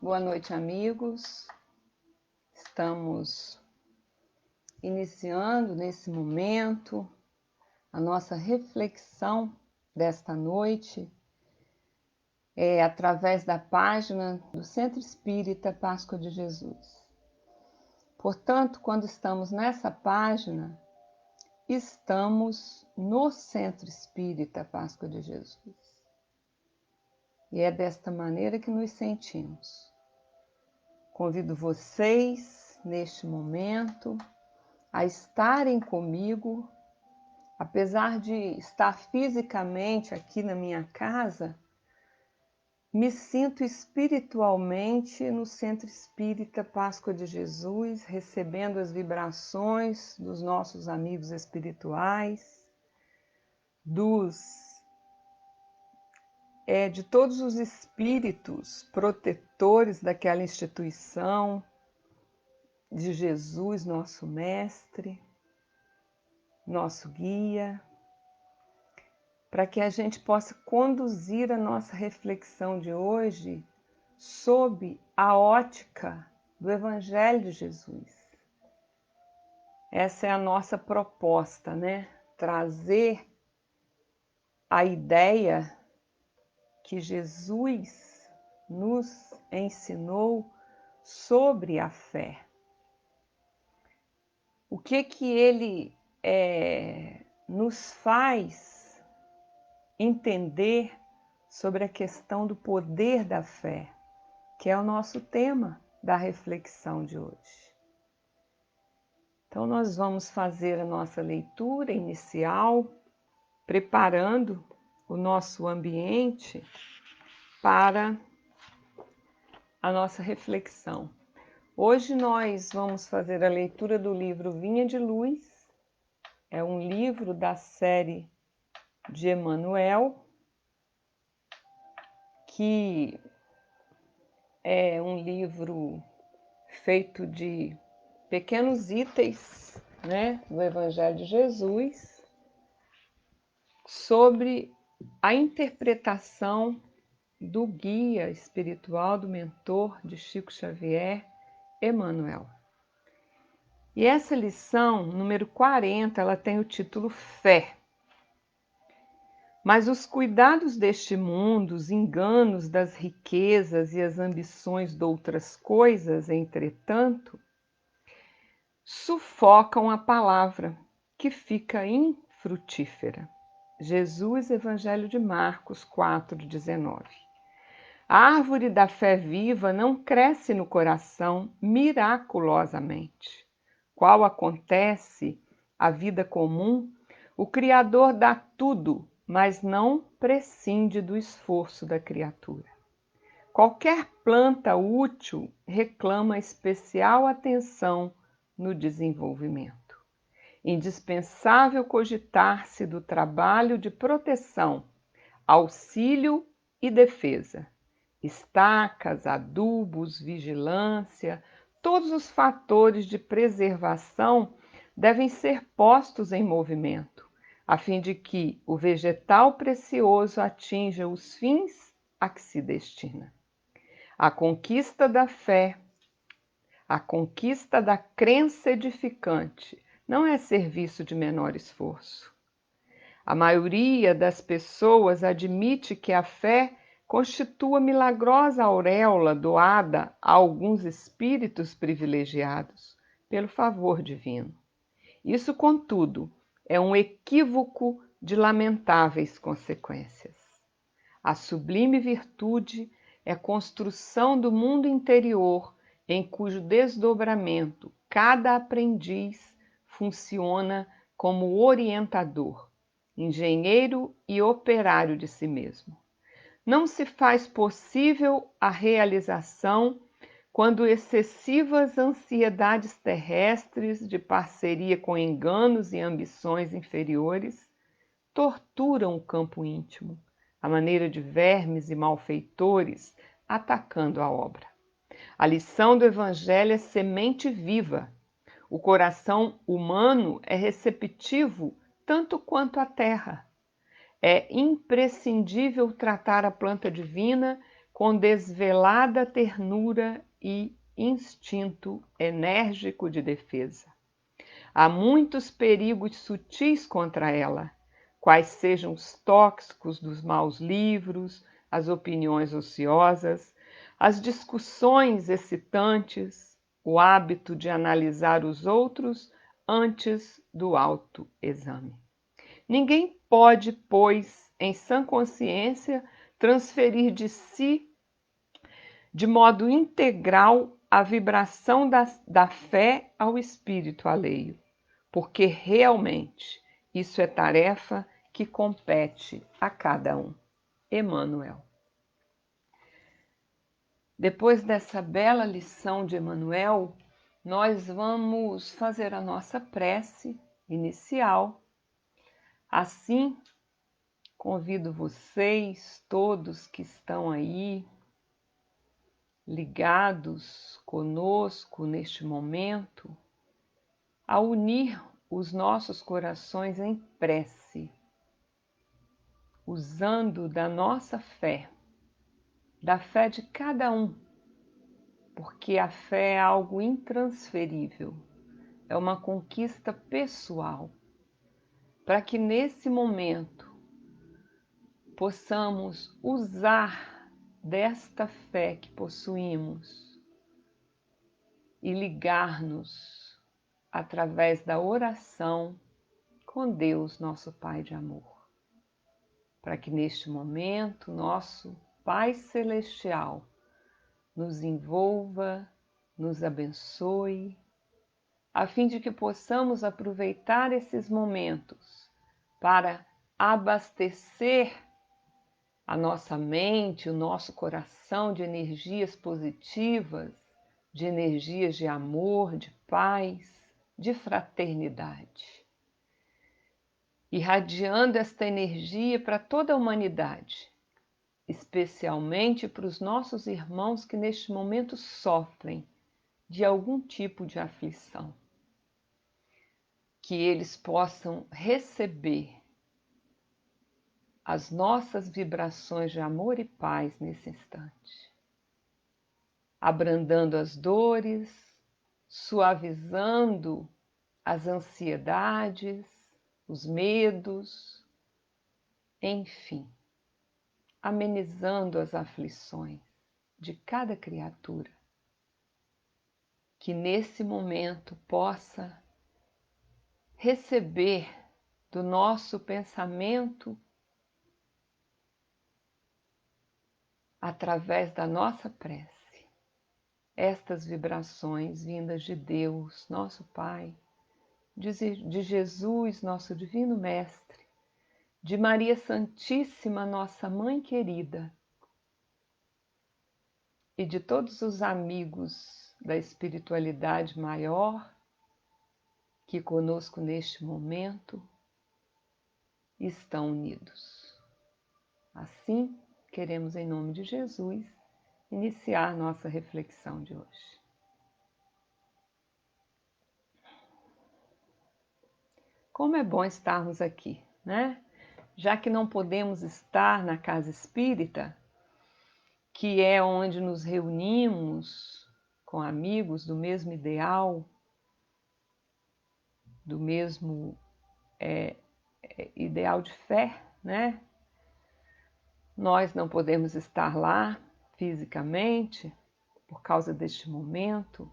Boa noite, amigos. Estamos iniciando nesse momento a nossa reflexão desta noite através da página do Centro Espírita Páscoa de Jesus. Portanto, quando estamos nessa página, estamos no Centro Espírita Páscoa de Jesus. E é desta maneira que nos sentimos. Convido vocês, neste momento, a estarem comigo, apesar de estar fisicamente aqui na minha casa, me sinto espiritualmente no Centro Espírita Páscoa de Jesus, recebendo as vibrações dos nossos amigos espirituais, de todos os espíritos protetores daquela instituição, de Jesus, nosso mestre, nosso guia, para que a gente possa conduzir a nossa reflexão de hoje sob a ótica do Evangelho de Jesus. Essa é a nossa proposta, né? Trazer a ideia que Jesus nos ensinou sobre a fé. O que ele nos faz entender sobre a questão do poder da fé, que é o nosso tema da reflexão de hoje. Então, nós vamos fazer a nossa leitura inicial, preparando o nosso ambiente para a nossa reflexão. Hoje nós vamos fazer a leitura do livro Vinha de Luz, é um livro da série de Emmanuel, que é um livro feito de pequenos itens, né, do Evangelho de Jesus, sobre a interpretação do guia espiritual, do mentor de Chico Xavier, Emmanuel. E essa lição, número 40, ela tem o título Fé. Mas os cuidados deste mundo, os enganos das riquezas e as ambições de outras coisas, entretanto, sufocam a palavra, que fica infrutífera. Jesus, Evangelho de Marcos 4,19. A árvore da fé viva não cresce no coração miraculosamente. Qual acontece a vida comum, o Criador dá tudo, mas não prescinde do esforço da criatura. Qualquer planta útil reclama especial atenção no desenvolvimento. Indispensável cogitar-se do trabalho de proteção, auxílio e defesa. Estacas, adubos, vigilância, todos os fatores de preservação devem ser postos em movimento, a fim de que o vegetal precioso atinja os fins a que se destina. A conquista da fé, a conquista da crença edificante, não é serviço de menor esforço. A maioria das pessoas admite que a fé constitua milagrosa auréola doada a alguns espíritos privilegiados pelo favor divino. Isso, contudo, é um equívoco de lamentáveis consequências. A sublime virtude é construção do mundo interior, em cujo desdobramento cada aprendiz funciona como orientador, engenheiro e operário de si mesmo. Não se faz possível a realização quando excessivas ansiedades terrestres de parceria com enganos e ambições inferiores torturam o campo íntimo, à maneira de vermes e malfeitores atacando a obra. A lição do Evangelho é semente viva. O coração humano é receptivo tanto quanto a terra. É imprescindível tratar a planta divina com desvelada ternura e instinto enérgico de defesa. Há muitos perigos sutis contra ela, quais sejam os tóxicos dos maus livros, as opiniões ociosas, as discussões excitantes, o hábito de analisar os outros antes do autoexame. Ninguém pode, pois, em sã consciência, transferir de si de modo integral a vibração da fé ao espírito alheio, porque realmente isso é tarefa que compete a cada um. Emmanuel. Depois dessa bela lição de Emmanuel, nós vamos fazer a nossa prece inicial. Assim, convido vocês, todos que estão aí, ligados conosco neste momento, a unir os nossos corações em prece, usando da nossa fé, da fé de cada um, porque a fé é algo intransferível, é uma conquista pessoal, para que nesse momento possamos usar desta fé que possuímos e ligar-nos através da oração com Deus, nosso Pai de amor, para que neste momento nosso Pai Celestial nos envolva, nos abençoe, a fim de que possamos aproveitar esses momentos para abastecer a nossa mente, o nosso coração de energias positivas, de energias de amor, de paz, de fraternidade, irradiando esta energia para toda a humanidade, especialmente para os nossos irmãos que neste momento sofrem de algum tipo de aflição. Que eles possam receber as nossas vibrações de amor e paz nesse instante, abrandando as dores, suavizando as ansiedades, os medos, enfim, amenizando as aflições de cada criatura, que nesse momento possa receber do nosso pensamento, através da nossa prece, estas vibrações vindas de Deus, nosso Pai, de Jesus, nosso Divino Mestre, de Maria Santíssima, nossa Mãe querida, e de todos os amigos da espiritualidade maior que conosco neste momento estão unidos. Assim, queremos, em nome de Jesus, iniciar nossa reflexão de hoje. Como é bom estarmos aqui, né? Já que não podemos estar na casa espírita, que é onde nos reunimos com amigos do mesmo ideal, do mesmo ideal de fé, né? Nós não podemos estar lá fisicamente por causa deste momento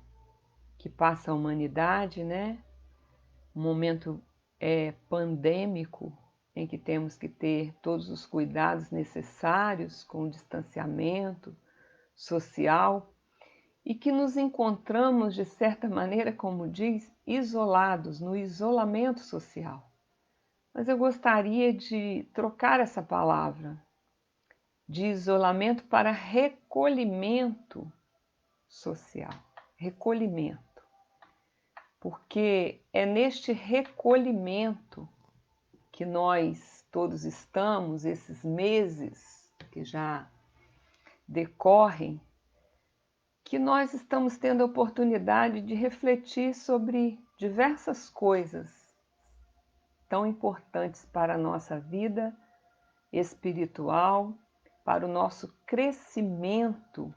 que passa a humanidade, né? Um momento pandêmico em que temos que ter todos os cuidados necessários com o distanciamento social e que nos encontramos, de certa maneira, como diz, isolados, no isolamento social. Mas eu gostaria de trocar essa palavra de isolamento para recolhimento social. Recolhimento. Porque é neste recolhimento que nós todos estamos, esses meses que já decorrem, que nós estamos tendo a oportunidade de refletir sobre diversas coisas tão importantes para a nossa vida espiritual, para o nosso crescimento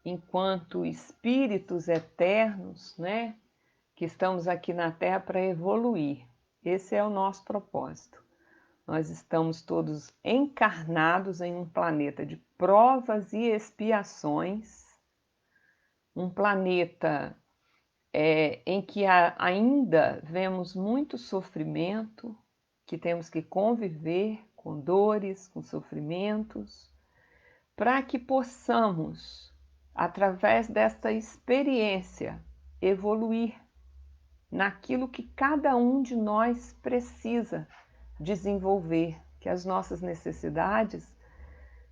enquanto espíritos eternos, né? Que estamos aqui na Terra para evoluir. Esse é o nosso propósito. Nós estamos todos encarnados em um planeta de provas e expiações, um planeta em que ainda vemos muito sofrimento, que temos que conviver com dores, com sofrimentos, para que possamos, através desta experiência, evoluir naquilo que cada um de nós precisa desenvolver, que as nossas necessidades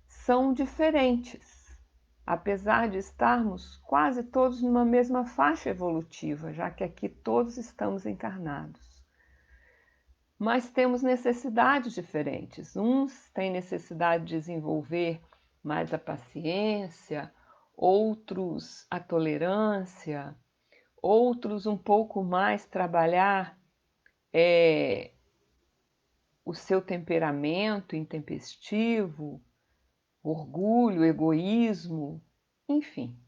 são diferentes, apesar de estarmos quase todos numa mesma faixa evolutiva, já que aqui todos estamos encarnados. Mas temos necessidades diferentes. Uns têm necessidade de desenvolver mais a paciência, outros a tolerância, outros um pouco mais trabalhar o seu temperamento intempestivo, orgulho, egoísmo, enfim.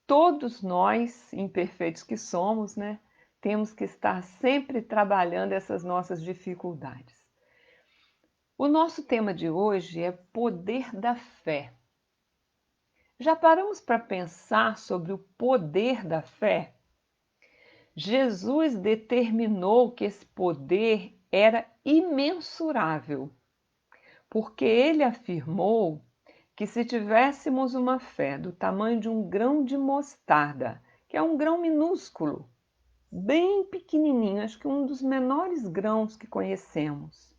Todos nós, imperfeitos que somos, né, temos que estar sempre trabalhando essas nossas dificuldades. O nosso tema de hoje é poder da fé. Já paramos para pensar sobre o poder da fé? Jesus determinou que esse poder era imensurável, porque ele afirmou que se tivéssemos uma fé do tamanho de um grão de mostarda, que é um grão minúsculo, bem pequenininho, acho que um dos menores grãos que conhecemos.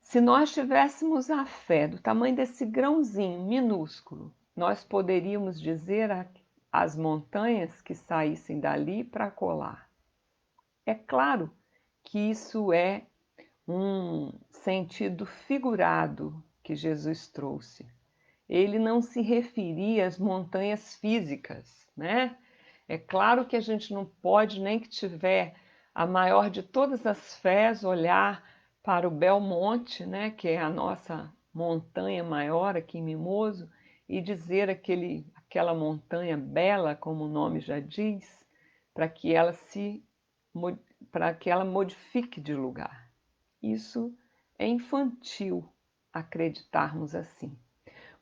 Se nós tivéssemos a fé do tamanho desse grãozinho minúsculo, nós poderíamos dizer às montanhas que saíssem dali para colar. É claro que isso é um sentido figurado que Jesus trouxe. Ele não se referia às montanhas físicas, né? É claro que a gente não pode, nem que tiver a maior de todas as fés, olhar para o Belmonte, né, que é a nossa montanha maior aqui em Mimoso, e dizer aquela montanha bela, como o nome já diz, para que ela modifique de lugar. Isso é infantil acreditarmos assim.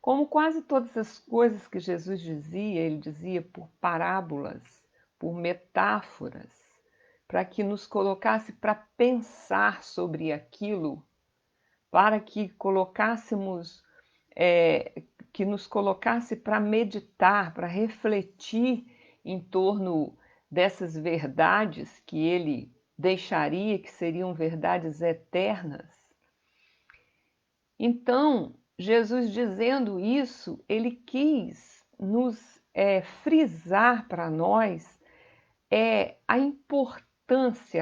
Como quase todas as coisas que Jesus dizia, ele dizia por parábolas, por metáforas, para que nos colocasse para pensar sobre aquilo, para que que nos colocasse para meditar, para refletir em torno dessas verdades que ele deixaria, que seriam verdades eternas. Então, Jesus dizendo isso, ele quis nos frisar para nós a importância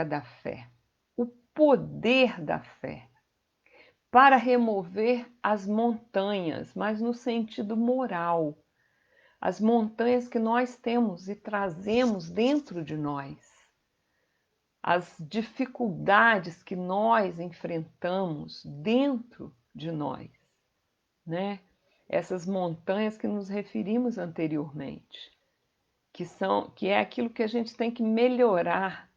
da fé, o poder da fé, para remover as montanhas, mas no sentido moral, as montanhas que nós temos e trazemos dentro de nós, as dificuldades que nós enfrentamos dentro de nós, né? Essas montanhas que nos referimos anteriormente, que é aquilo que a gente tem que melhorar,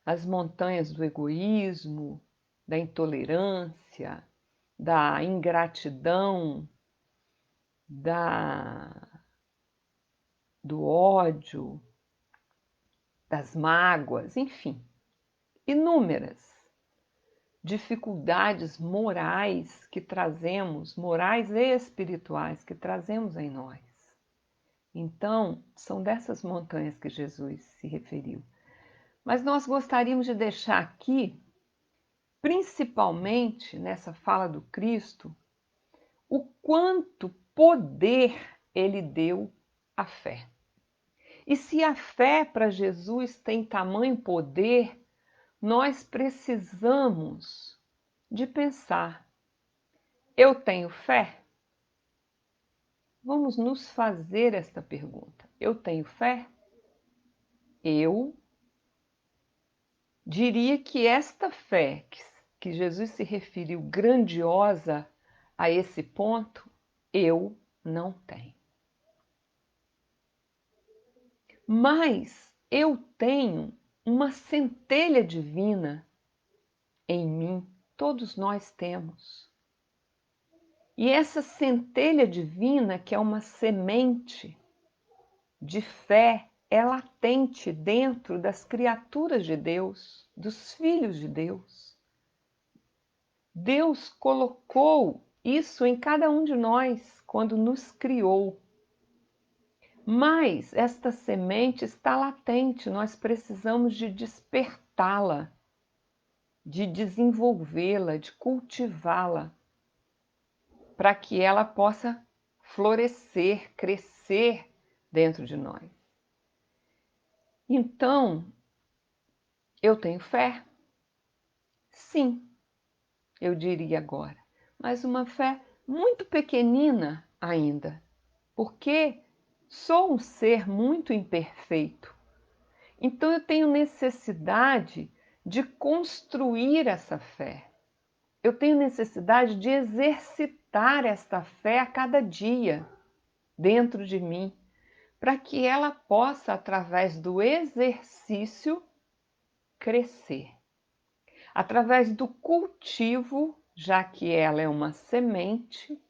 as montanhas do egoísmo, da intolerância, da ingratidão, do ódio, das mágoas, enfim, inúmeras dificuldades morais que trazemos, morais e espirituais que trazemos em nós. Então, são dessas montanhas que Jesus se referiu. Mas nós gostaríamos de deixar aqui, principalmente nessa fala do Cristo, o quanto poder ele deu à fé. E se a fé para Jesus tem tamanho poder, nós precisamos de pensar: eu tenho fé? Vamos nos fazer esta pergunta. Eu tenho fé? Eu diria que esta fé que Jesus se referiu, grandiosa, a esse ponto, eu não tenho. Mas eu tenho uma centelha divina em mim, todos nós temos. E essa centelha divina, que é uma semente de fé, é latente dentro das criaturas de Deus, dos filhos de Deus. Deus colocou isso em cada um de nós quando nos criou. Mas esta semente está latente, nós precisamos de despertá-la, de desenvolvê-la, de cultivá-la, para que ela possa florescer, crescer dentro de nós. Então, eu tenho fé? Sim, eu diria agora, mas uma fé muito pequenina ainda, porque sou um ser muito imperfeito. Então, eu tenho necessidade de construir essa fé. Eu tenho necessidade de exercitar esta fé a cada dia dentro de mim, para que ela possa, através do exercício, crescer. Através do cultivo, já que ela é uma semente,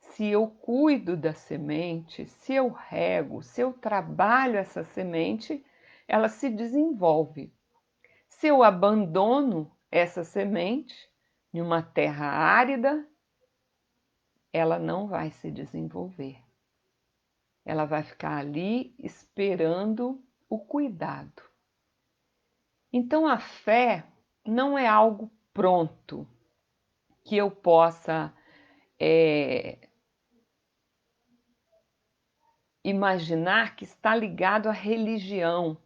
se eu cuido da semente, se eu rego, se eu trabalho essa semente, ela se desenvolve. Se eu abandono essa semente em uma terra árida, ela não vai se desenvolver. Ela vai ficar ali esperando o cuidado. Então a fé não é algo pronto que eu possa imaginar que está ligado à religião.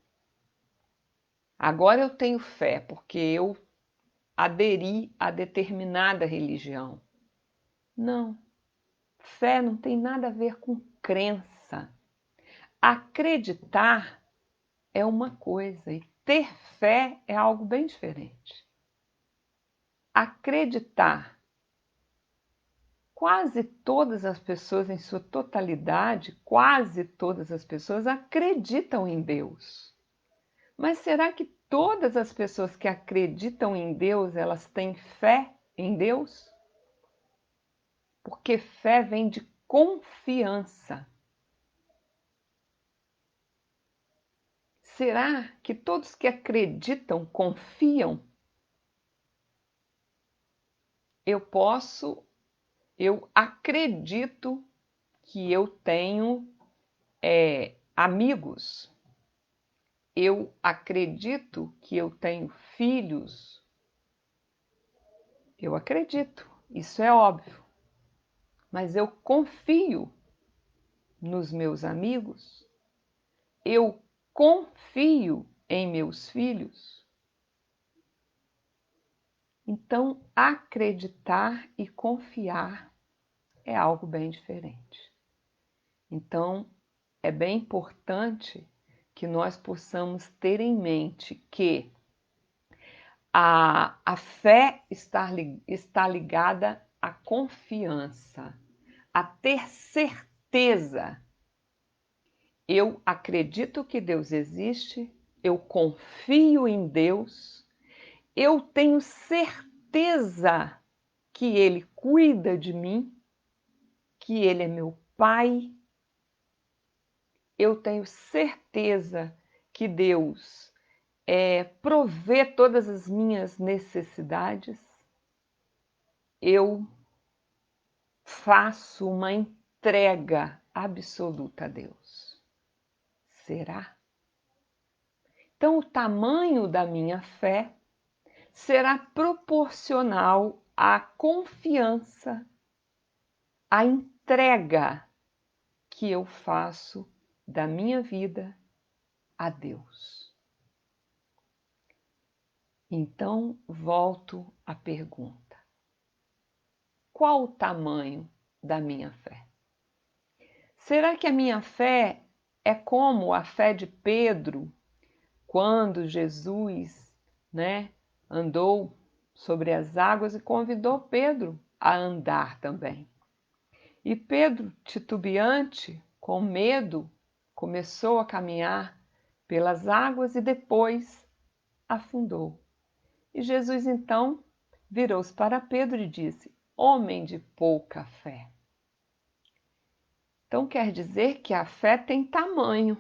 Agora eu tenho fé porque eu aderi a determinada religião. Não. Fé não tem nada a ver com crença. Acreditar é uma coisa e ter fé é algo bem diferente. Acreditar. Quase todas as pessoas, em sua totalidade, quase todas as pessoas acreditam em Deus. Mas será que todas as pessoas que acreditam em Deus, elas têm fé em Deus? Porque fé vem de confiança. Será que todos que acreditam confiam? Eu acredito que eu tenho amigos. Eu acredito que eu tenho filhos. Eu acredito, isso é óbvio. Mas eu confio nos meus amigos. Eu confio em meus filhos. Então, acreditar e confiar é algo bem diferente. Então, é bem importante que nós possamos ter em mente que a fé está ligada à confiança, a ter certeza. Eu acredito que Deus existe, eu confio em Deus, eu tenho certeza que Ele cuida de mim, que Ele é meu Pai. Eu tenho certeza que Deus provê todas as minhas necessidades. Eu faço uma entrega absoluta a Deus. Será? Então, o tamanho da minha fé será proporcional à confiança, à entrega que eu faço da minha vida a Deus. Então, volto à pergunta: qual o tamanho da minha fé? Será que a minha fé é como a fé de Pedro, quando Jesus, andou sobre as águas e convidou Pedro a andar também. E Pedro, titubeante, com medo, começou a caminhar pelas águas e depois afundou. E Jesus então virou-se para Pedro e disse: Homem de pouca fé. Então quer dizer que a fé tem tamanho.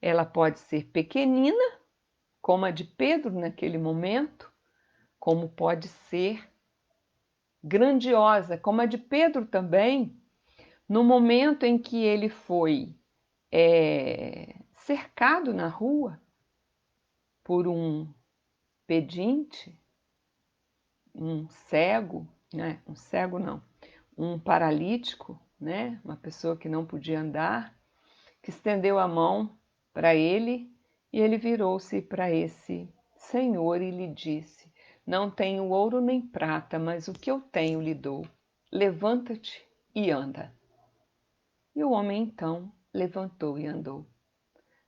Ela pode ser pequenina, como a de Pedro naquele momento, como pode ser grandiosa, como a de Pedro também, no momento em que ele foi cercado na rua por um pedinte, um cego, né? Um cego não, um paralítico, né? Uma pessoa que não podia andar, que estendeu a mão para ele e ele virou-se para esse senhor e lhe disse: Não tenho ouro nem prata, mas o que eu tenho lhe dou. Levanta-te e anda. E o homem então levantou e andou.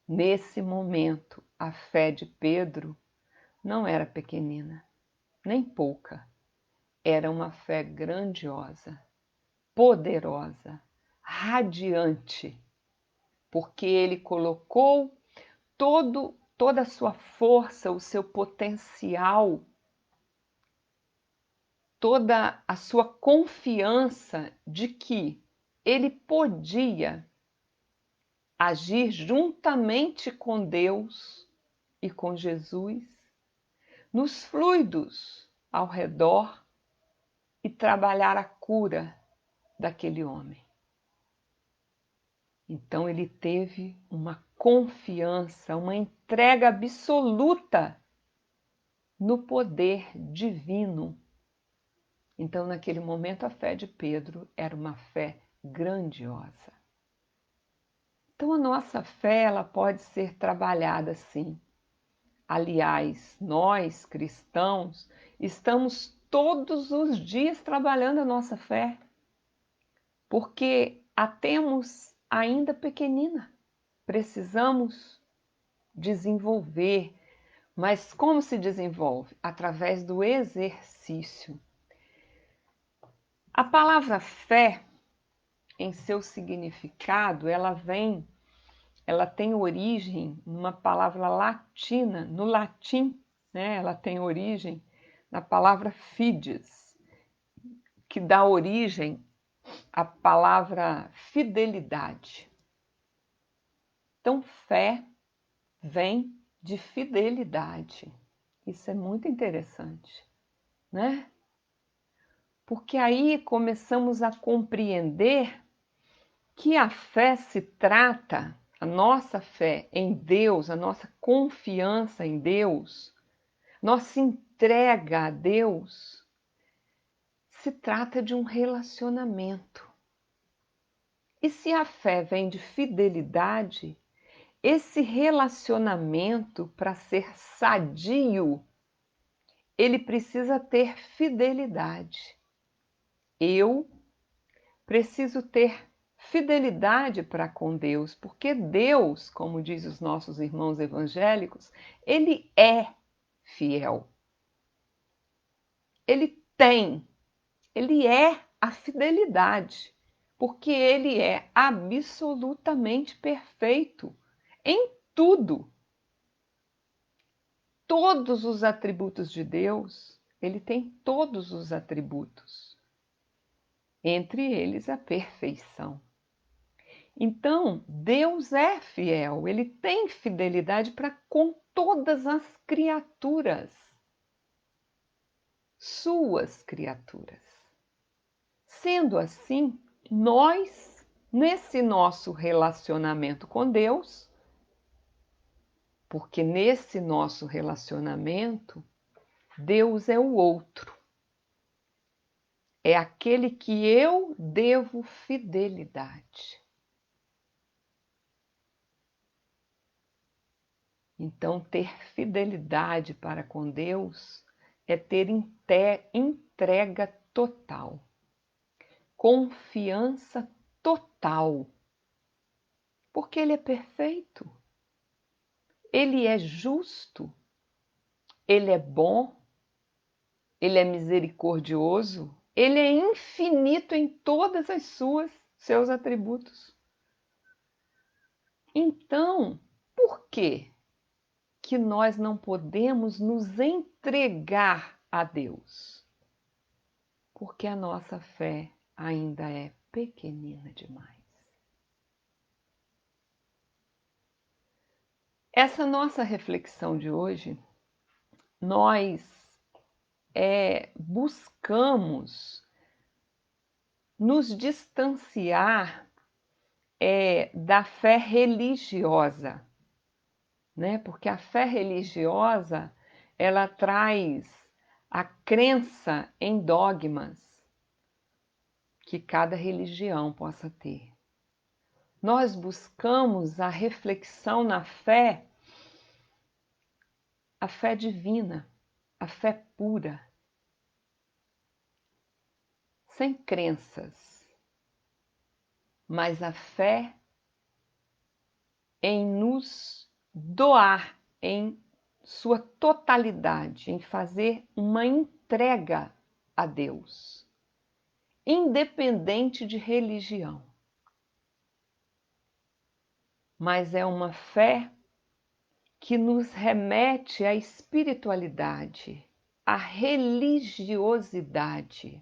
Nesse momento, a fé de Pedro não era pequenina, nem pouca. Era uma fé grandiosa, poderosa, radiante, porque ele colocou toda a sua força, o seu potencial, toda a sua confiança de que ele podia agir juntamente com Deus e com Jesus nos fluidos ao redor e trabalhar a cura daquele homem. Então ele teve uma confiança, uma entrega absoluta no poder divino. Então, naquele momento, a fé de Pedro era uma fé grandiosa. Então, a nossa fé, ela pode ser trabalhada assim. Aliás, nós, cristãos, estamos todos os dias trabalhando a nossa fé, porque a temos ainda pequenina. Precisamos desenvolver. Mas como se desenvolve? Através do exercício. A palavra fé, em seu significado, ela tem origem numa palavra latina, no latim, né? Ela tem origem na palavra fides, que dá origem à palavra fidelidade. Então, fé vem de fidelidade. Isso é muito interessante, né? Porque aí começamos a compreender que a fé se trata, a nossa fé em Deus, a nossa confiança em Deus, nossa entrega a Deus, se trata de um relacionamento. E se a fé vem de fidelidade, esse relacionamento, para ser sadio, ele precisa ter fidelidade. Eu preciso ter fidelidade para com Deus, porque Deus, como diz os nossos irmãos evangélicos, ele é fiel. Ele é a fidelidade, porque ele é absolutamente perfeito em tudo. Todos os atributos de Deus, ele tem todos os atributos, entre eles a perfeição. Então, Deus é fiel, ele tem fidelidade para com todas as criaturas, suas criaturas. Sendo assim, nós, nesse nosso relacionamento com Deus, porque nesse nosso relacionamento, Deus é o outro, é aquele que eu devo fidelidade. Então, ter fidelidade para com Deus é ter entrega total, confiança total, porque Ele é perfeito, Ele é justo, Ele é bom, Ele é misericordioso, ele é infinito em todas as seus atributos. Então, por que nós não podemos nos entregar a Deus? Porque a nossa fé ainda é pequenina demais. Essa nossa reflexão de hoje, nós buscamos nos distanciar da fé religiosa, né? Porque a fé religiosa, ela traz a crença em dogmas que cada religião possa ter. Nós buscamos a reflexão na fé, a fé divina, a fé pura, sem crenças, mas a fé em nos doar em sua totalidade, em fazer uma entrega a Deus, independente de religião. Mas é uma fé que nos remete à espiritualidade, à religiosidade.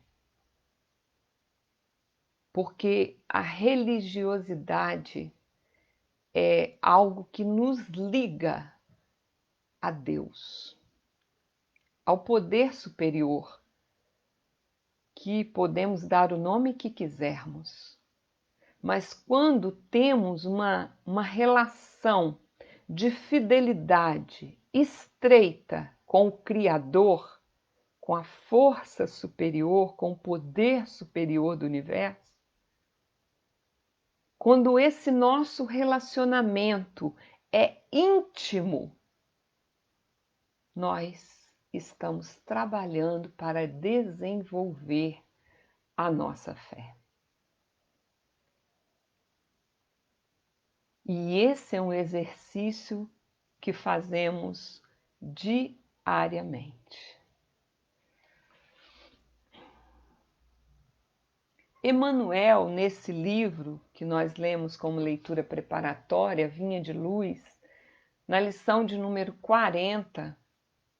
Porque a religiosidade é algo que nos liga a Deus, ao poder superior, que podemos dar o nome que quisermos. Mas quando temos uma relação de fidelidade estreita com o Criador, com a força superior, com o poder superior do universo, quando esse nosso relacionamento é íntimo, nós estamos trabalhando para desenvolver a nossa fé. E esse é um exercício que fazemos diariamente. Emmanuel, nesse livro que nós lemos como leitura preparatória, Vinha de Luz, na lição de número 40,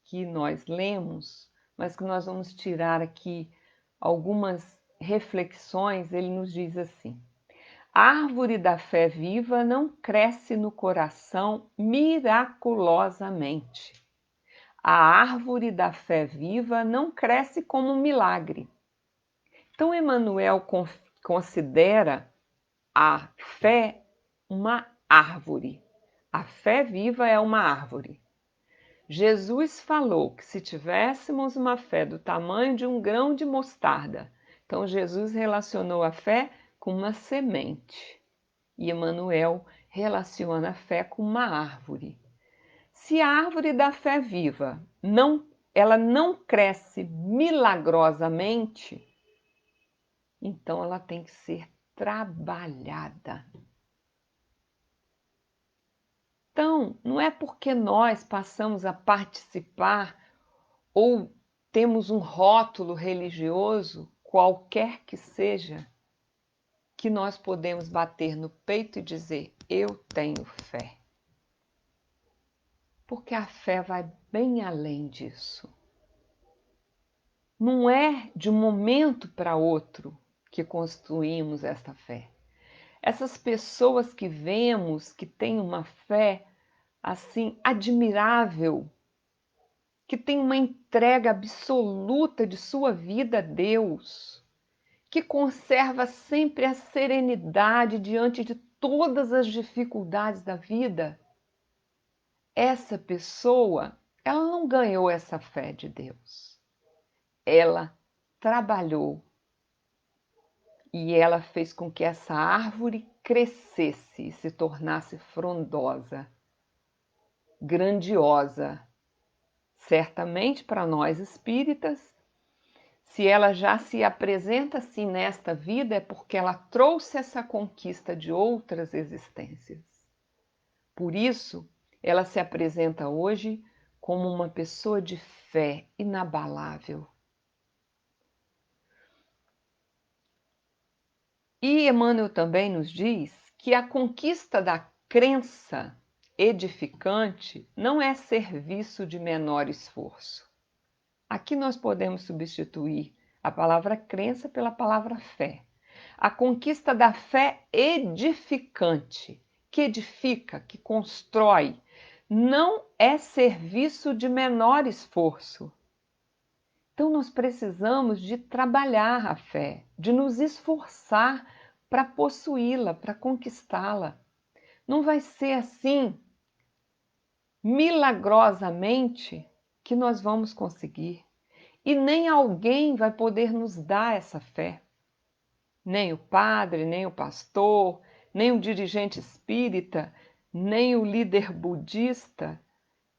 que nós lemos, mas que nós vamos tirar aqui algumas reflexões, ele nos diz assim: a árvore da fé viva não cresce no coração miraculosamente. A árvore da fé viva não cresce como um milagre. Então, Emmanuel considera a fé uma árvore. A fé viva é uma árvore. Jesus falou que se tivéssemos uma fé do tamanho de um grão de mostarda, então Jesus relacionou a fé com uma semente. E Emmanuel relaciona a fé com uma árvore. Se a árvore da fé viva ela não cresce milagrosamente, então ela tem que ser trabalhada. Então, não é porque nós passamos a participar ou temos um rótulo religioso, qualquer que seja, que nós podemos bater no peito e dizer: eu tenho fé. Porque a fé vai bem além disso. Não é de um momento para outro que construímos esta fé. Essas pessoas que vemos que têm uma fé assim admirável, que têm uma entrega absoluta de sua vida a Deus, que conserva sempre a serenidade diante de todas as dificuldades da vida, essa pessoa, ela não ganhou essa fé de Deus. Ela trabalhou e ela fez com que essa árvore crescesse e se tornasse frondosa, grandiosa. Certamente para nós espíritas, se ela já se apresenta assim nesta vida, é porque ela trouxe essa conquista de outras existências. Por isso, ela se apresenta hoje como uma pessoa de fé inabalável, E Emmanuel também nos diz que a conquista da crença edificante não é serviço de menor esforço. Aqui nós podemos substituir a palavra crença pela palavra fé. A conquista da fé edificante, que edifica, que constrói, não é serviço de menor esforço. Então nós precisamos de trabalhar a fé, de nos esforçar para possuí-la, para conquistá-la. Não vai ser assim, milagrosamente, que nós vamos conseguir. E nem alguém vai poder nos dar essa fé. Nem o padre, nem o pastor, nem o dirigente espírita, nem o líder budista.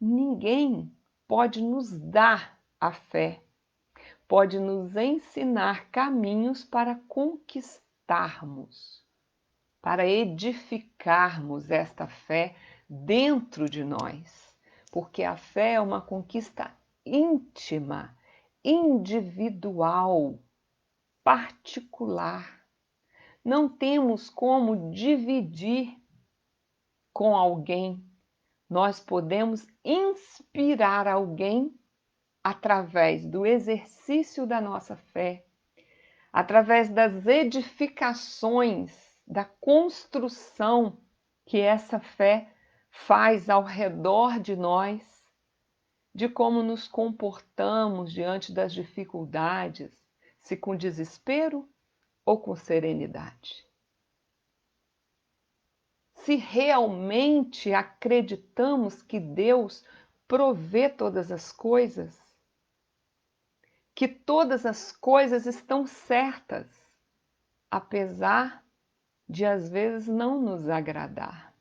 Ninguém pode nos dar a fé. Pode nos ensinar caminhos para conquistarmos, para edificarmos esta fé dentro de nós. Porque a fé é uma conquista íntima, individual, particular. Não temos como dividir com alguém. Nós podemos inspirar alguém através do exercício da nossa fé, através das edificações, da construção que essa fé faz ao redor de nós, de como nos comportamos diante das dificuldades, se com desespero ou com serenidade. Se realmente acreditamos que Deus provê todas as coisas, que todas as coisas estão certas, apesar de às vezes não nos agradar,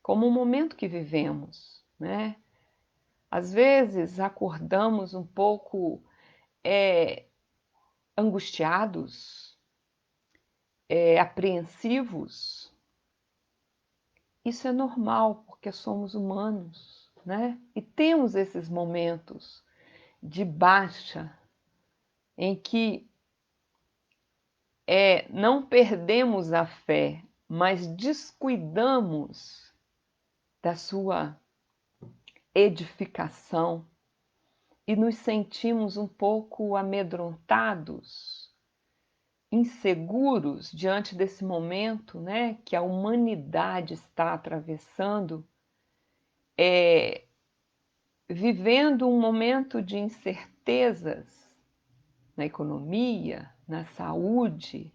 como o momento que vivemos, né? Às vezes acordamos um pouco angustiados, apreensivos. Isso é normal, porque somos humanos, né? E temos esses momentos de baixa, em que não perdemos a fé, mas descuidamos da sua edificação e nos sentimos um pouco amedrontados, inseguros diante desse momento, né, que a humanidade está atravessando, vivendo um momento de incertezas na economia, na saúde,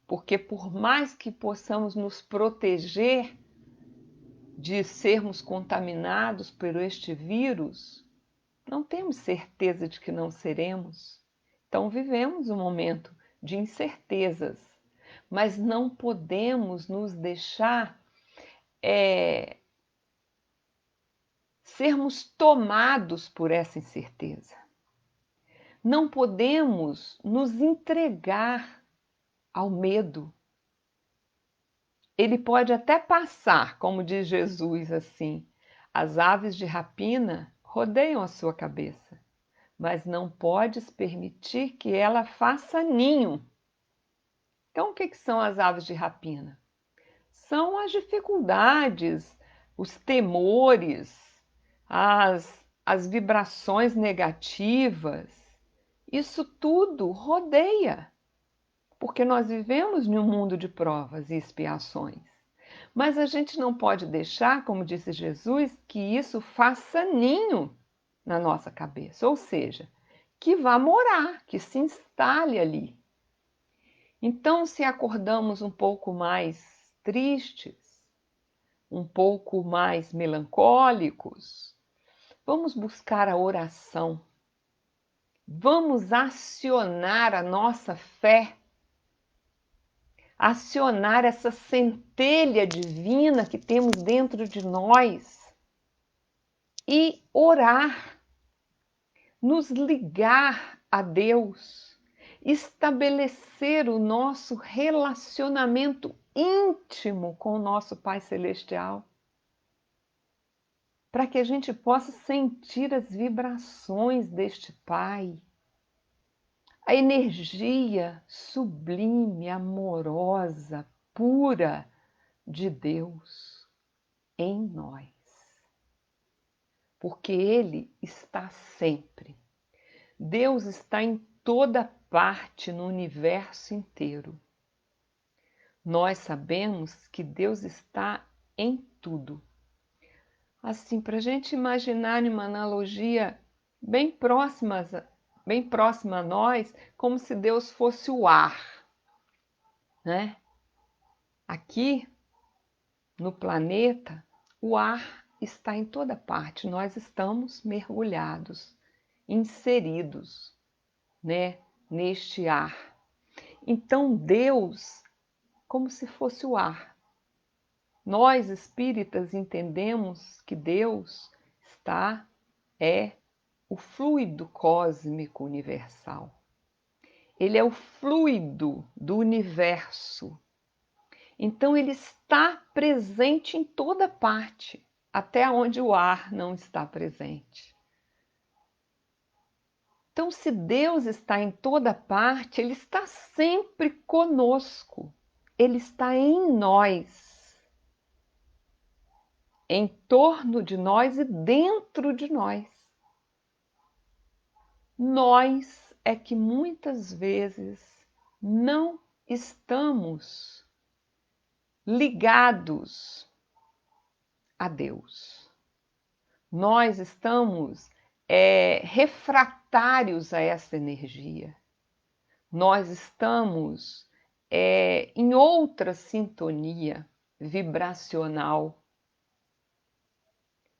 porque por mais que possamos nos proteger de sermos contaminados por este vírus, não temos certeza de que não seremos. Então vivemos um momento de incertezas, mas não podemos nos deixar sermos tomados por essa incerteza. Não podemos nos entregar ao medo. Ele pode até passar, como diz Jesus, assim, as aves de rapina rodeiam a sua cabeça, mas não podes permitir que ela faça ninho. Então, o que são as aves de rapina? São as dificuldades, os temores, as vibrações negativas. Isso tudo rodeia, porque nós vivemos em um mundo de provas e expiações. Mas a gente não pode deixar, como disse Jesus, que isso faça ninho na nossa cabeça, ou seja, que vá morar, que se instale ali. Então, se acordamos um pouco mais tristes, um pouco mais melancólicos, vamos buscar a oração. Vamos acionar a nossa fé, acionar essa centelha divina que temos dentro de nós e orar, nos ligar a Deus, estabelecer o nosso relacionamento íntimo com o nosso Pai Celestial, para que a gente possa sentir as vibrações deste Pai. a energia sublime, amorosa, pura de Deus em nós. Porque Ele está sempre. Deus está em toda parte no universo inteiro. Nós sabemos que Deus está em tudo. Assim, para a gente imaginar uma analogia bem próxima a nós, como se Deus fosse o ar, né? Aqui no planeta, o ar está em toda parte, nós estamos mergulhados, inseridos, né, neste ar. Então, Deus, como se fosse o ar. Nós espíritas entendemos que Deus é o fluido cósmico universal. Ele é o fluido do universo. Então ele está presente em toda parte, até onde o ar não está presente. Então, se Deus está em toda parte, Ele está sempre conosco. Ele está em nós, em torno de nós e dentro de nós. Nós é que muitas vezes não estamos ligados a Deus. Nós estamos refratários a essa energia. Nós estamos em outra sintonia vibracional.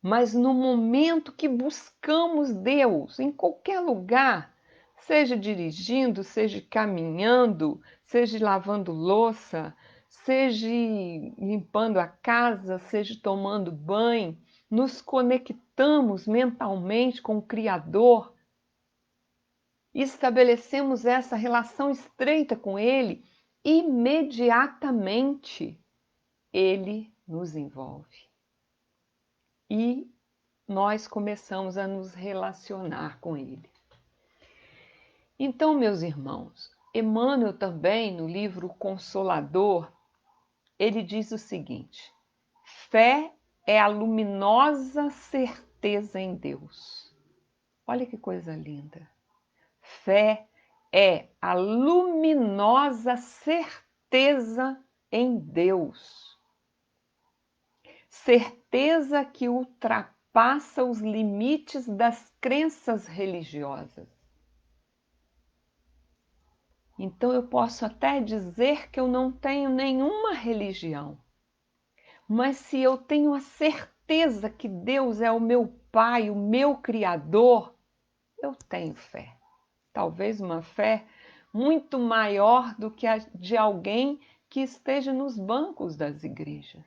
Mas no momento que buscamos Deus, em qualquer lugar, seja dirigindo, seja caminhando, seja lavando louça, seja limpando a casa, seja tomando banho, nos conectamos mentalmente com o Criador e estabelecemos essa relação estreita com Ele, imediatamente Ele nos envolve. E nós começamos a nos relacionar com Ele. Então, meus irmãos, Emmanuel também, no livro Consolador, ele diz o seguinte: fé é a luminosa certeza em Deus. Olha que coisa linda. Fé é a luminosa certeza em Deus. Certeza que ultrapassa os limites das crenças religiosas. Então eu posso até dizer que eu não tenho nenhuma religião, mas se eu tenho a certeza que Deus é o meu Pai, o meu Criador, eu tenho fé. Talvez uma fé muito maior do que a de alguém que esteja nos bancos das igrejas.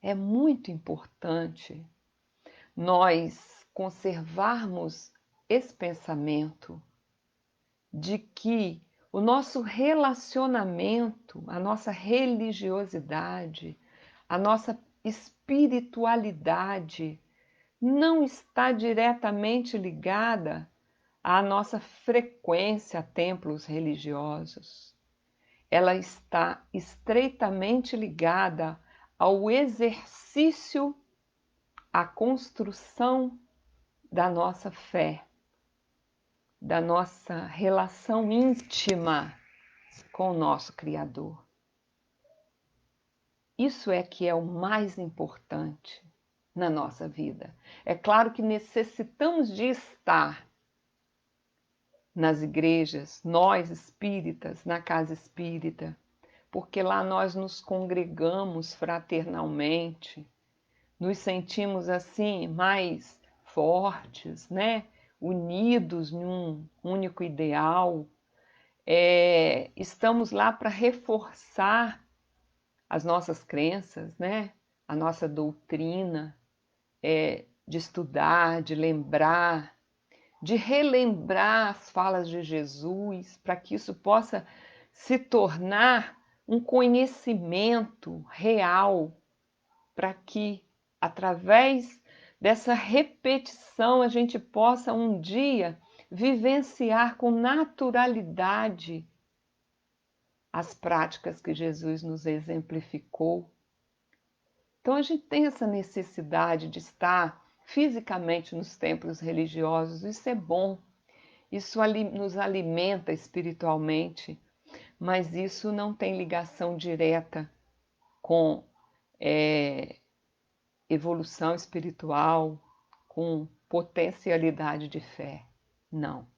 É muito importante nós conservarmos esse pensamento de que o nosso relacionamento, a nossa religiosidade, a nossa espiritualidade não está diretamente ligada à nossa frequência a templos religiosos. Ela está estreitamente ligada ao exercício, à construção da nossa fé, da nossa relação íntima com o nosso Criador. Isso é que é o mais importante na nossa vida. É claro que necessitamos de estar nas igrejas, nós espíritas, na casa espírita, porque lá nós nos congregamos fraternalmente, nos sentimos assim mais fortes, né? Unidos em um único ideal. Estamos lá para reforçar as nossas crenças, né? A nossa doutrina, de estudar, de lembrar, de relembrar as falas de Jesus, para que isso possa se tornar um conhecimento real, para que, através dessa repetição, a gente possa um dia vivenciar com naturalidade as práticas que Jesus nos exemplificou. Então a gente tem essa necessidade de estar fisicamente nos templos religiosos, isso é bom, isso nos alimenta espiritualmente, mas isso não tem ligação direta com evolução espiritual, com potencialidade de fé. Não.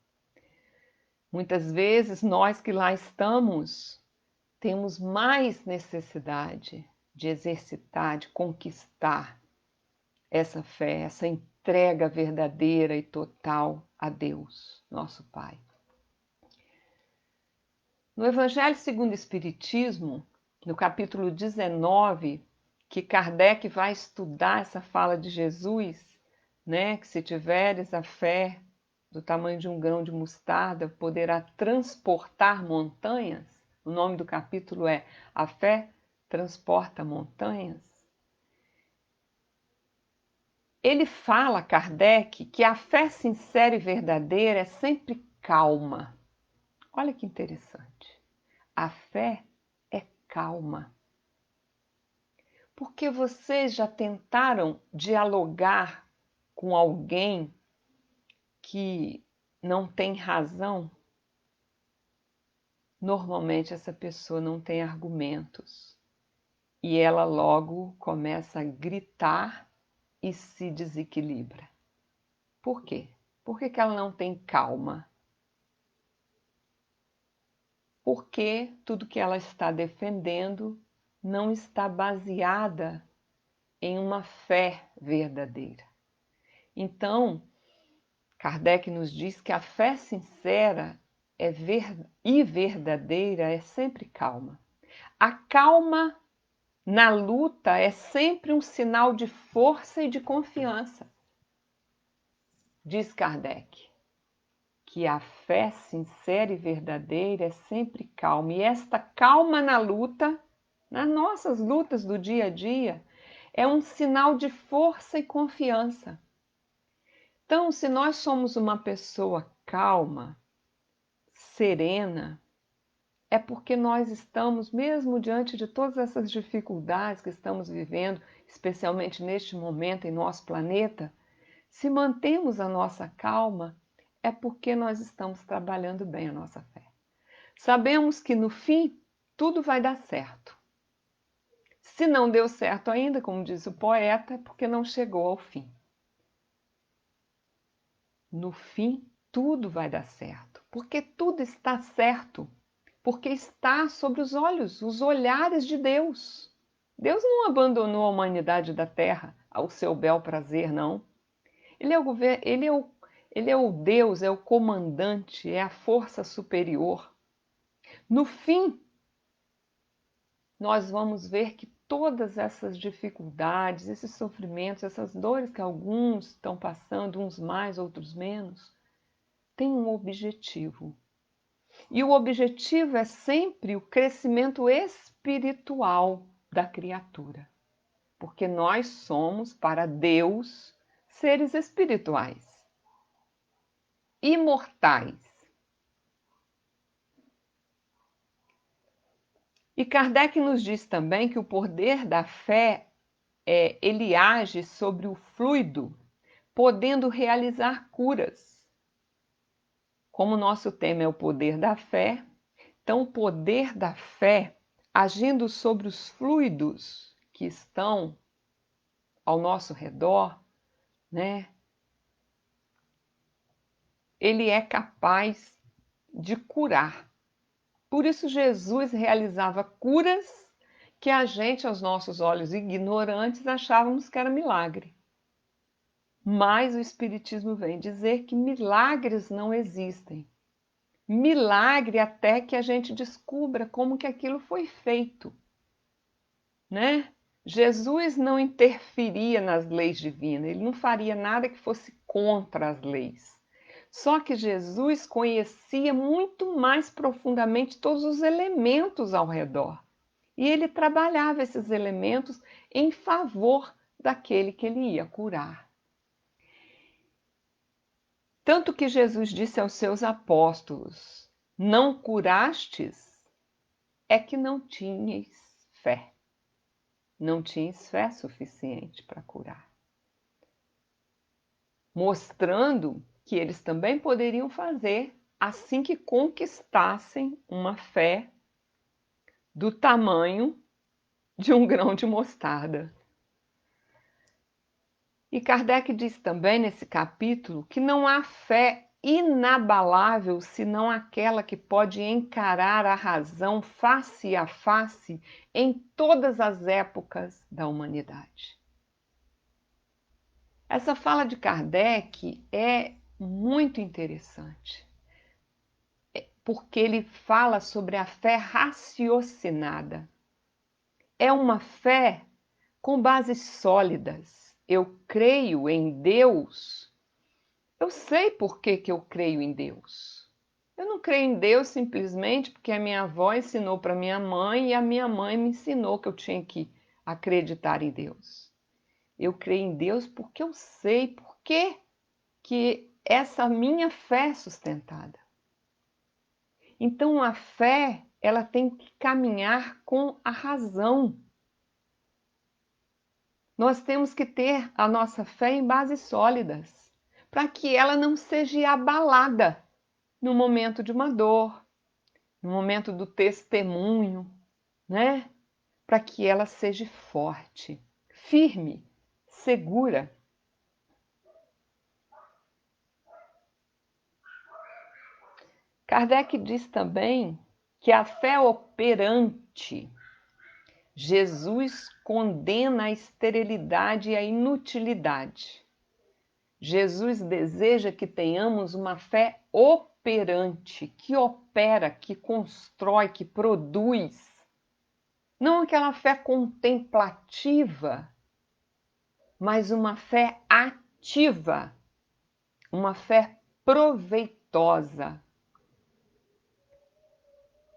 Muitas vezes nós que lá estamos temos mais necessidade de exercitar, de conquistar essa fé, essa entrega verdadeira e total a Deus, nosso Pai. No Evangelho segundo o Espiritismo, no capítulo 19, que Kardec vai estudar essa fala de Jesus, né, que se tiveres a fé do tamanho de um grão de mostarda, poderá transportar montanhas. O nome do capítulo é A Fé Transporta Montanhas. Ele fala, Kardec, que a fé sincera e verdadeira é sempre calma. Olha que interessante. A fé é calma. Porque vocês já tentaram dialogar com alguém que não tem razão? Normalmente essa pessoa não tem argumentos e ela logo começa a gritar e se desequilibra. Por quê? Por que ela não tem calma? Porque tudo que ela está defendendo não está baseada em uma fé verdadeira. Então, Kardec nos diz que a fé sincera e verdadeira é sempre calma. A calma na luta é sempre um sinal de força e de confiança. Diz Kardec que a fé sincera e verdadeira é sempre calma. E esta calma na luta, nas nossas lutas do dia a dia, é um sinal de força e confiança. Então, se nós somos uma pessoa calma, serena, é porque nós estamos, mesmo diante de todas essas dificuldades que estamos vivendo, especialmente neste momento em nosso planeta, se mantemos a nossa calma, é porque nós estamos trabalhando bem a nossa fé. Sabemos que no fim tudo vai dar certo. Se não deu certo ainda, como diz o poeta, é porque não chegou ao fim. No fim, tudo vai dar certo, porque tudo está certo, porque está sobre os olhos, os olhares de Deus. Deus não abandonou a humanidade da Terra ao seu bel prazer, não. Ele é o Deus, é o comandante, é a força superior. No fim, nós vamos ver que todas essas dificuldades, esses sofrimentos, essas dores que alguns estão passando, uns mais, outros menos, têm um objetivo. E o objetivo é sempre o crescimento espiritual da criatura. Porque nós somos, para Deus, seres espirituais, imortais. E Kardec nos diz também que o poder da fé, ele age sobre o fluido, podendo realizar curas. Como o nosso tema é o poder da fé, então o poder da fé, agindo sobre os fluidos que estão ao nosso redor, né? Ele é capaz de curar. Por isso Jesus realizava curas que a gente, aos nossos olhos ignorantes, achávamos que era milagre. Mas o Espiritismo vem dizer que milagres não existem. Milagre até que a gente descubra como que aquilo foi feito, né? Jesus não interferia nas leis divinas, ele não faria nada que fosse contra as leis. Só que Jesus conhecia muito mais profundamente todos os elementos ao redor. E ele trabalhava esses elementos em favor daquele que ele ia curar. Tanto que Jesus disse aos seus apóstolos: não curastes, é que não tinhais fé. Não tinhas fé suficiente para curar. Mostrando que eles também poderiam fazer assim que conquistassem uma fé do tamanho de um grão de mostarda. E Kardec diz também nesse capítulo que não há fé inabalável senão aquela que pode encarar a razão face a face em todas as épocas da humanidade. Essa fala de Kardec é muito interessante, porque ele fala sobre a fé raciocinada. É uma fé com bases sólidas. Eu creio em Deus. Eu sei por que eu creio em Deus. Eu não creio em Deus simplesmente porque a minha avó ensinou para minha mãe e a minha mãe me ensinou que eu tinha que acreditar em Deus. Eu creio em Deus porque eu sei por que essa minha fé é sustentada. Então a fé, ela tem que caminhar com a razão. Nós temos que ter a nossa fé em bases sólidas, para que ela não seja abalada no momento de uma dor, no momento do testemunho, né? Para que ela seja forte, firme, segura. Kardec diz também que a fé operante, Jesus condena a esterilidade e a inutilidade. Jesus deseja que tenhamos uma fé operante, que opera, que constrói, que produz. Não aquela fé contemplativa, mas uma fé ativa, uma fé proveitosa.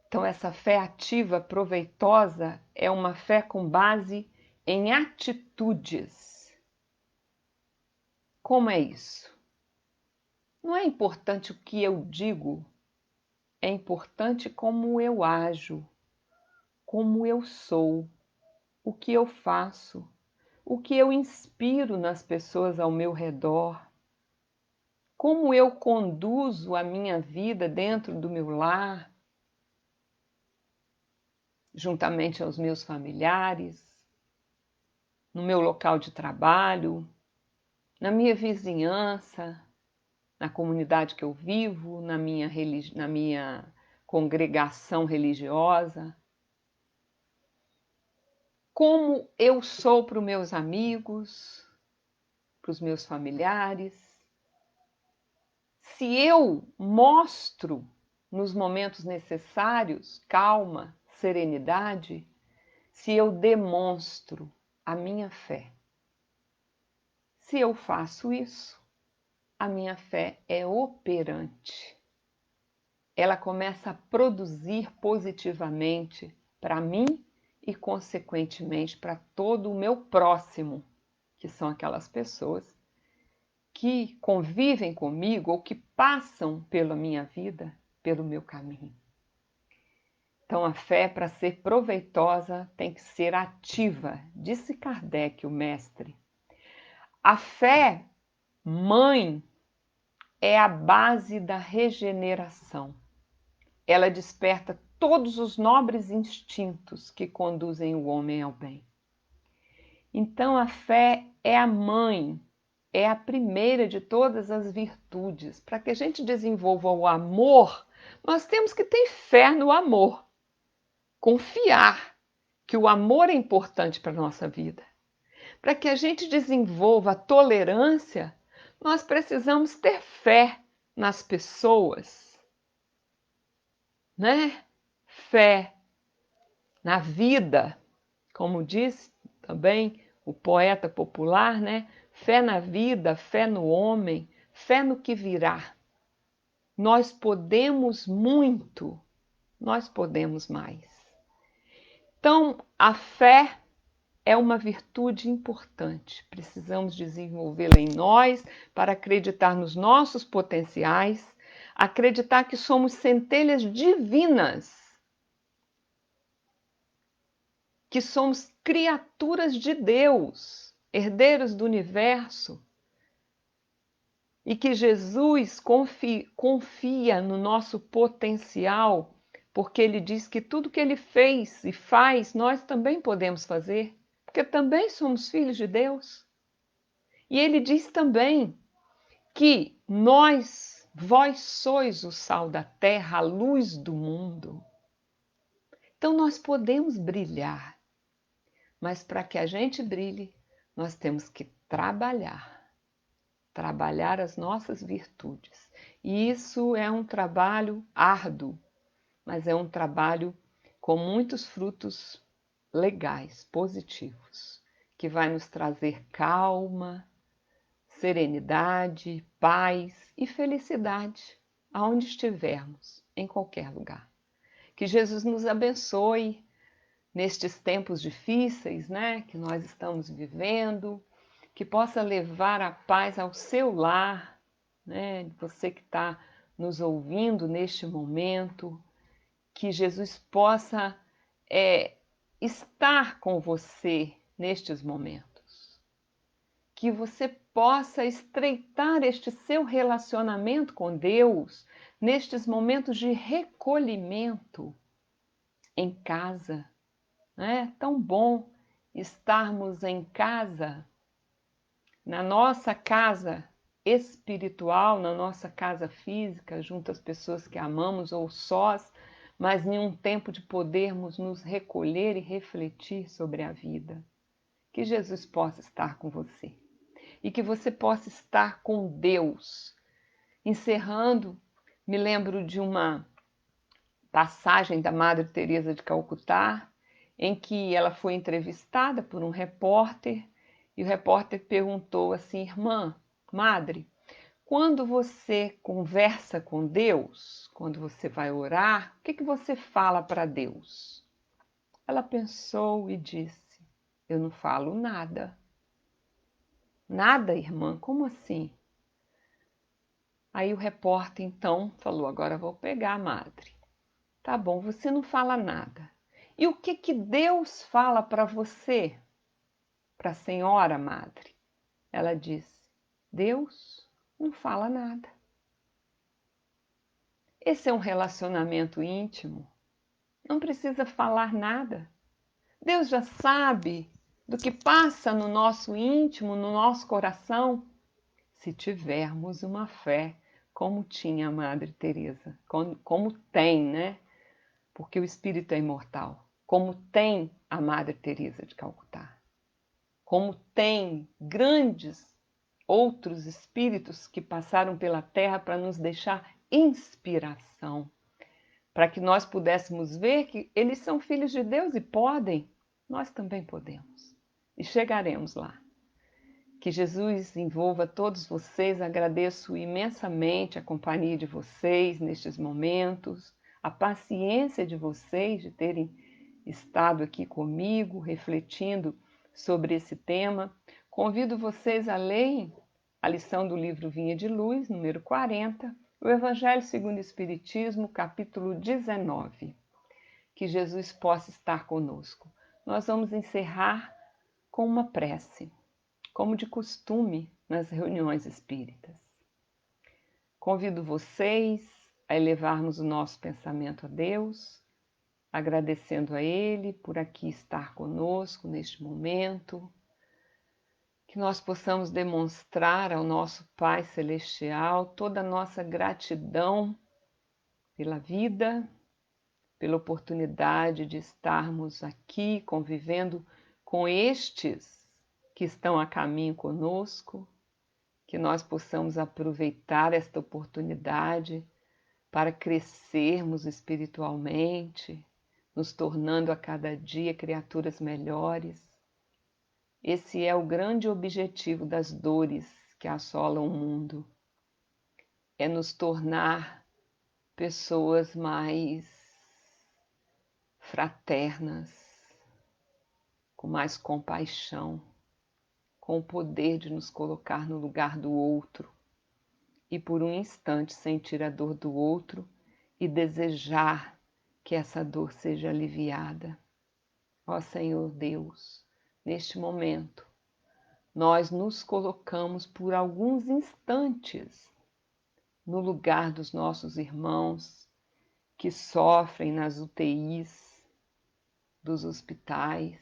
Então, essa fé ativa, proveitosa, é uma fé com base em atitudes. Como é isso? Não é importante o que eu digo, é importante como eu ajo, como eu sou, o que eu faço, o que eu inspiro nas pessoas ao meu redor, como eu conduzo a minha vida dentro do meu lar, juntamente aos meus familiares, no meu local de trabalho, na minha vizinhança, na comunidade que eu vivo, na minha congregação religiosa. Como eu sou para os meus amigos, para os meus familiares. Se eu mostro nos momentos necessários calma, serenidade, se eu demonstro a minha fé. Se eu faço isso, a minha fé é operante. Ela começa a produzir positivamente para mim e, consequentemente, para todo o meu próximo, que são aquelas pessoas que convivem comigo ou que passam pela minha vida, pelo meu caminho. Então, a fé, para ser proveitosa, tem que ser ativa, disse Kardec, o mestre. A fé, mãe, é a base da regeneração. Ela desperta todos os nobres instintos que conduzem o homem ao bem. Então, a fé é a mãe, é a primeira de todas as virtudes. Para que a gente desenvolva o amor, nós temos que ter fé no amor. Confiar que o amor é importante para a nossa vida. Para que a gente desenvolva a tolerância, nós precisamos ter fé nas pessoas, né? Fé na vida, como diz também o poeta popular, né? Fé na vida, fé no homem, fé no que virá. Nós podemos muito, nós podemos mais. Então, a fé é uma virtude importante. Precisamos desenvolvê-la em nós para acreditar nos nossos potenciais, acreditar que somos centelhas divinas, que somos criaturas de Deus, herdeiros do universo, e que Jesus confia no nosso potencial, porque ele diz que tudo que ele fez e faz, nós também podemos fazer, porque também somos filhos de Deus. E ele diz também que vós sois o sal da terra, a luz do mundo. Então nós podemos brilhar, mas para que a gente brilhe, nós temos que trabalhar as nossas virtudes. E isso é um trabalho árduo, mas é um trabalho com muitos frutos legais, positivos, que vai nos trazer calma, serenidade, paz e felicidade aonde estivermos, em qualquer lugar. Que Jesus nos abençoe nestes tempos difíceis, né, que nós estamos vivendo, que possa levar a paz ao seu lar, né, você que está nos ouvindo neste momento, que Jesus possa estar com você nestes momentos, que você possa estreitar este seu relacionamento com Deus nestes momentos de recolhimento em casa. É tão bom estarmos em casa, na nossa casa espiritual, na nossa casa física, junto às pessoas que amamos ou sós, mas em um tempo de podermos nos recolher e refletir sobre a vida. Que Jesus possa estar com você e que você possa estar com Deus. Encerrando, me lembro de uma passagem da Madre Teresa de Calcutá, em que ela foi entrevistada por um repórter e o repórter perguntou assim: irmã, madre, quando você conversa com Deus, quando você vai orar, o que você fala para Deus? Ela pensou e disse: eu não falo nada. Nada, irmã? Como assim? Aí o repórter então falou: agora vou pegar a madre. Tá bom, você não fala nada. E o que Deus fala para você, para a senhora madre? Ela disse: Deus não fala nada. Esse é um relacionamento íntimo. Não precisa falar nada. Deus já sabe do que passa no nosso íntimo, no nosso coração, se tivermos uma fé como tinha a Madre Teresa, como tem, né? Porque o espírito é imortal, como tem a Madre Teresa de Calcutá, como tem grandes outros espíritos que passaram pela Terra para nos deixar inspiração, para que nós pudéssemos ver que eles são filhos de Deus e podem, nós também podemos e chegaremos lá. Que Jesus envolva todos vocês, agradeço imensamente a companhia de vocês nestes momentos, a paciência de vocês de terem estado aqui comigo, refletindo sobre esse tema. Convido vocês a lerem a lição do livro Vinha de Luz, número 40, o Evangelho segundo o Espiritismo, capítulo 19. Que Jesus possa estar conosco. Nós vamos encerrar com uma prece, como de costume nas reuniões espíritas. Convido vocês a elevarmos o nosso pensamento a Deus, agradecendo a Ele por aqui estar conosco neste momento, que nós possamos demonstrar ao nosso Pai Celestial toda a nossa gratidão pela vida, pela oportunidade de estarmos aqui convivendo com estes que estão a caminho conosco, que nós possamos aproveitar esta oportunidade para crescermos espiritualmente, nos tornando a cada dia criaturas melhores. Esse é o grande objetivo das dores que assolam o mundo, é nos tornar pessoas mais fraternas, com mais compaixão, com o poder de nos colocar no lugar do outro e por um instante sentir a dor do outro e desejar que essa dor seja aliviada. Ó Senhor Deus, neste momento, nós nos colocamos por alguns instantes no lugar dos nossos irmãos que sofrem nas UTIs dos hospitais,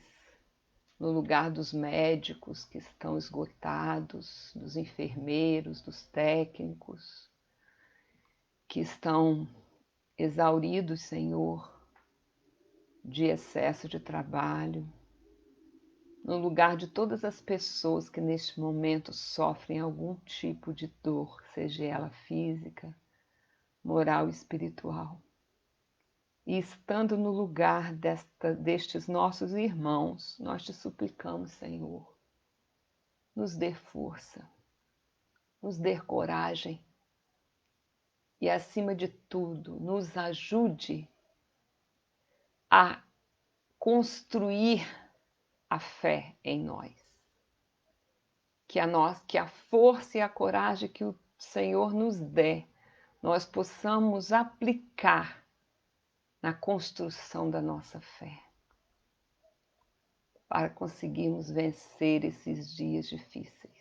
no lugar dos médicos que estão esgotados, dos enfermeiros, dos técnicos que estão exauridos, Senhor, de excesso de trabalho, no lugar de todas as pessoas que neste momento sofrem algum tipo de dor, seja ela física, moral e espiritual. E estando no lugar destes nossos irmãos, nós te suplicamos, Senhor, nos dê força, nos dê coragem e, acima de tudo, nos ajude a construir a fé em nós. Que a força e a coragem que o Senhor nos dê, nós possamos aplicar na construção da nossa fé, para conseguirmos vencer esses dias difíceis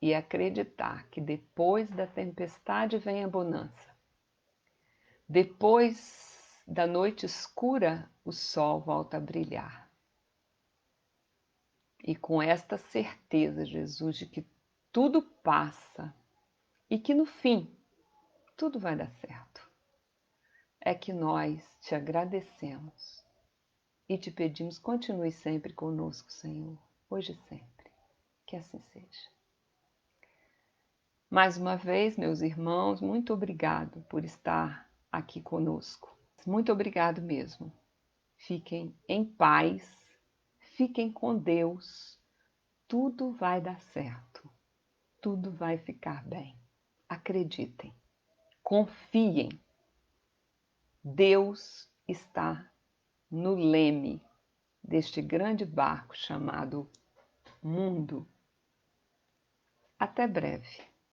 e acreditar que depois da tempestade vem a bonança. Depois da noite escura, o sol volta a brilhar. E com esta certeza, Jesus, de que tudo passa e que no fim tudo vai dar certo, é que nós te agradecemos e te pedimos, continue sempre conosco, Senhor, hoje e sempre. Que assim seja. Mais uma vez, meus irmãos, muito obrigado por estar aqui conosco. Muito obrigado mesmo. Fiquem em paz, fiquem com Deus. Tudo vai dar certo. Tudo vai ficar bem. Acreditem. Confiem. Deus está no leme deste grande barco chamado mundo. Até breve.